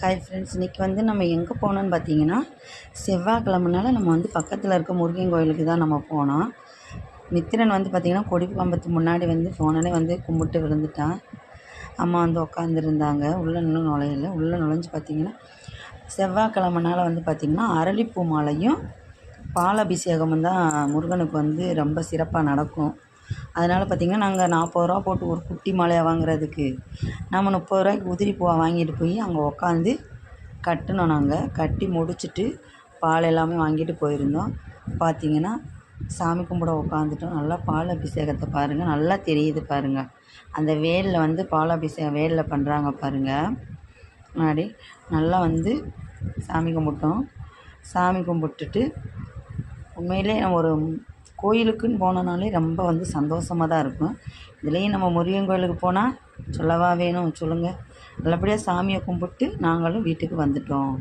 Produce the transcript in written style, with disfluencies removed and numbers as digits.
Hi friends, இன்றைக்கி வந்து நம்ம எங்கே போனோன்னு பார்த்தீங்கன்னா, செவ்வாய்க்கிழமைனால நம்ம வந்து பக்கத்தில் இருக்க முருகன் கோயிலுக்கு தான் நம்ம போனோம். மித்திரன் வந்து பார்த்திங்கன்னா கொடிக்கம்பத்து முன்னாடி வந்து போனோடனே வந்து கும்பிட்டு விழுந்துட்டான். அம்மா வந்து உட்காந்துருந்தாங்க. உள்ளே இன்னும் நுழையல. உள்ளே நுழைஞ்சு பார்த்திங்கன்னா செவ்வாய்க்கிழமைனால வந்து பார்த்திங்கன்னா அரளிப்பூ மாலையும் பாலாபிஷேகமும் தான் முருகனுக்கு வந்து ரொம்ப சிறப்பாக நடக்கும். அதனால் பார்த்திங்கன்னா நாங்கள் 40 ரூபா போட்டு ஒரு குட்டி மாலையாக வாங்குறதுக்கு நம்ம 30 ரூபாய்க்கு உதிரி பூவை வாங்கிட்டு போய் அங்கே உட்காந்து கட்டினோம். நாங்கள் கட்டி முடிச்சுட்டு பால் எல்லாமே வாங்கிட்டு போயிருந்தோம். பார்த்திங்கன்னா சாமி கும்பிட உட்காந்துட்டோம். நல்லா பால் அபிஷேகத்தை பாருங்கள், நல்லா தெரியுது பாருங்கள். அந்த வேலில் வந்து பாலாபிஷேகம் வேலில் பண்ணுறாங்க பாருங்கள். முன்னாடி நல்லா வந்து சாமி கும்பிட்டோம். சாமி கும்பிட்டுட்டு உண்மையிலே ஒரு கோயிலுக்குன்னு போனோன்னாலே ரொம்ப வந்து சந்தோஷமாக தான் இருக்கும். இதுலேயும் நம்ம முருகன் கோயிலுக்கு போனால் சொல்லவா வேணும் சொல்லுங்கள். நல்லபடியாக சாமியை கும்பிட்டு நாங்களும் வீட்டுக்கு வந்துட்டோம்.